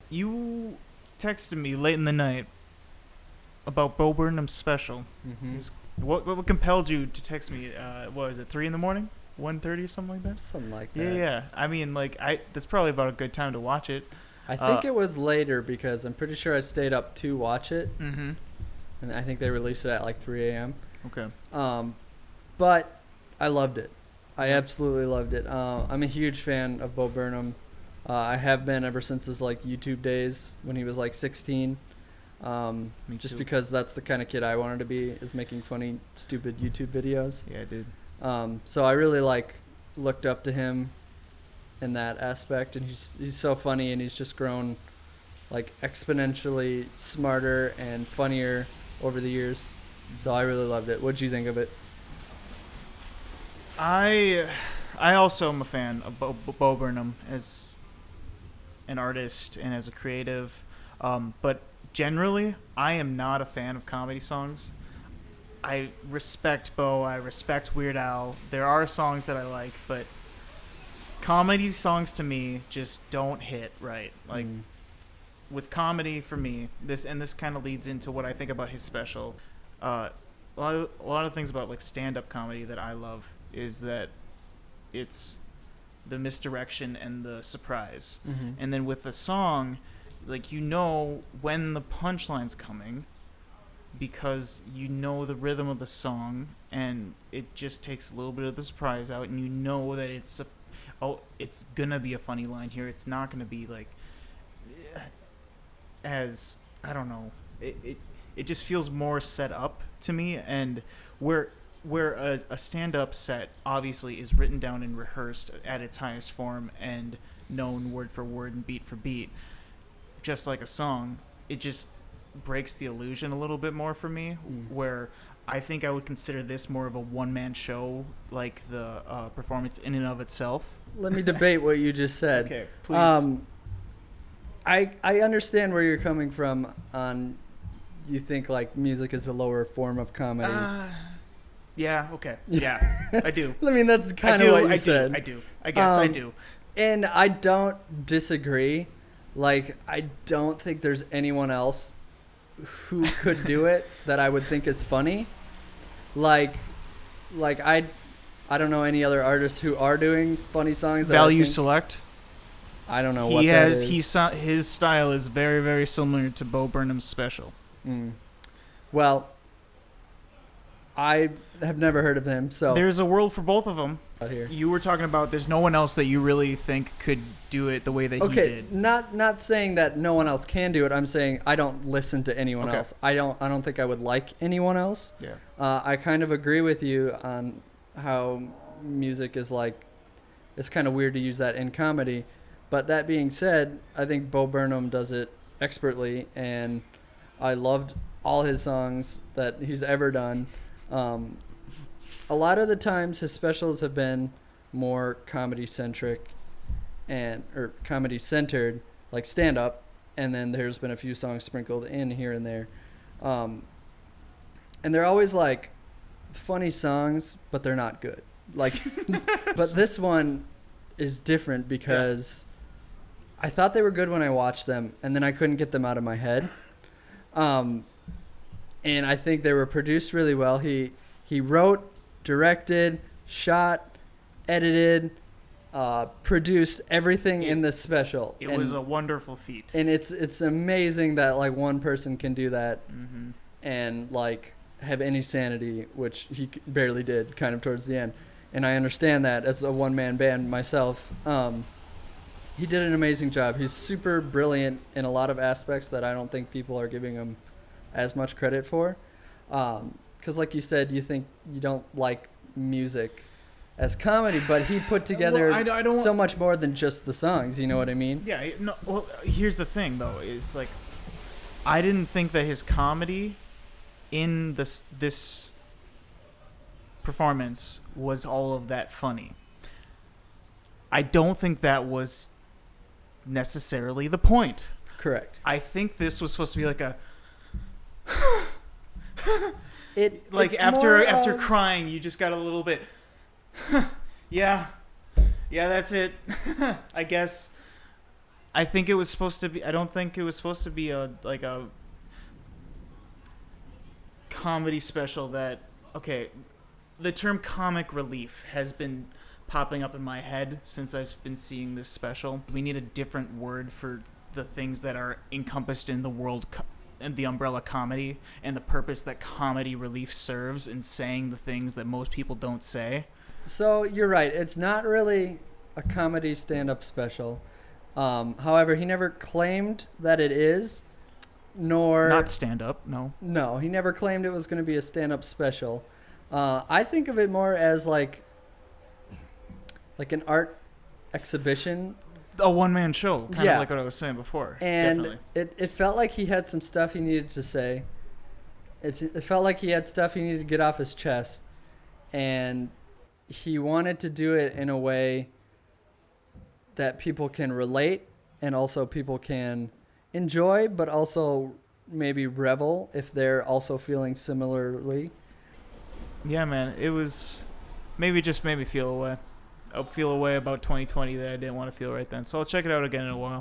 You texted me late in the night about Bo Burnham's special. Mm-hmm. What compelled you to text me? What was it? 3 in the morning? 1:30, something like that. Something like that. Yeah. I mean, that's probably about a good time to watch it. I think it was later because I'm pretty sure I stayed up to watch it, Mm-hmm. and I think they released it at like 3 a.m. Okay. But I loved it. I absolutely loved it. I'm a huge fan of Bo Burnham. I have been ever since his like YouTube days when he was like 16. Just too. because that's the kind of kid I wanted to be, is making funny, stupid YouTube videos. Yeah, dude. So I really looked up to him in that aspect, and he's so funny, and he's just grown like exponentially smarter and funnier over the years. So I really loved it. What did you think of it? I also am a fan of Bo Burnham as an artist and as a creative, but generally I am not a fan of comedy songs. I respect Bo. I respect Weird Al. There are songs that I like, but comedy songs to me just don't hit right. Like with comedy for me, this kind of leads into what I think about his special. A lot of things about like stand-up comedy that I love is that it's the misdirection and the surprise. Mm-hmm. And then with a song, like you know when the punchline's coming because you know the rhythm of the song, and it just takes a little bit of the surprise out, and you know that it's gonna be a funny line here. It's not gonna be like as I don't know. It just feels more set up to me, and where a stand-up set obviously is written down and rehearsed at its highest form and known word for word and beat for beat, just like a song, it just breaks the illusion a little bit more for me, where I think I would consider this more of a one-man show, like the performance in and of itself. Let me debate what you just said. Okay, please. I understand where you're coming from on, you think like music is a lower form of comedy. Yeah, okay. Yeah, I do. I mean, that's kind of what you said. I do. I guess I do. And I don't disagree. Like, I don't think there's anyone else who could do it that I would think is funny. Like I don't know any other artists who are doing funny songs. Value Select. I don't know what that is. His style is very, very similar to Bo Burnham's special. Well, I have never heard of him, so there's a world for both of them. Out here. You were talking about there's no one else that you really think could do it the way that he did. Not saying that no one else can do it. I'm saying I don't listen to anyone else. I don't think I would like anyone else. Yeah. I kind of agree with you on how music is like, it's kind of weird to use that in comedy. But that being said, I think Bo Burnham does it expertly, and I loved all his songs that he's ever done. A lot of the times his specials have been more comedy centric or comedy centered, like stand up, and then there's been a few songs sprinkled in here and there. And they're always like funny songs, but they're not good. Like but this one is different because I thought they were good when I watched them, and then I couldn't get them out of my head. And I think they were produced really well. He wrote, directed, shot, edited, produced everything in this special. It was a wonderful feat. And it's amazing that like one person can do that and like have any sanity, which he barely did kind of towards the end. And I understand that as a one-man band myself. He did an amazing job. He's super brilliant in a lot of aspects that I don't think people are giving him as much credit for. Because like you said, you think you don't like music as comedy, but he put together so much more than just the songs. You know what I mean? Yeah. No. Well, here's the thing, though. Is like, I didn't think that his comedy in this performance was all of that funny. I don't think that was necessarily the point. Correct. I think this was supposed to be like a after crying, you just got a little bit yeah, that's it. I guess I think it was supposed to be. I don't think it was supposed to be a comedy special that. Okay, the term comic relief has been popping up in my head since I've been seeing this special. We need a different word for the things that are encompassed in the world and the umbrella comedy and the purpose that comedy relief serves in saying the things that most people don't say. So you're right. It's not really a comedy stand-up special. However, he never claimed that it is, nor Not stand-up, no. no, he never claimed it was going to be a stand-up special. I think of it more as like an art exhibition. A one-man show, kind Yeah. of like what I was saying before. And Definitely. it felt like he had some stuff he needed to say. It felt like he had stuff he needed to get off his chest. And he wanted to do it in a way that people can relate and also people can enjoy, but also maybe revel if they're also feeling similarly. Yeah, man, it was maybe just made me feel away. I'll feel a way about 2020 that I didn't want to feel right then. So I'll check it out again in a while.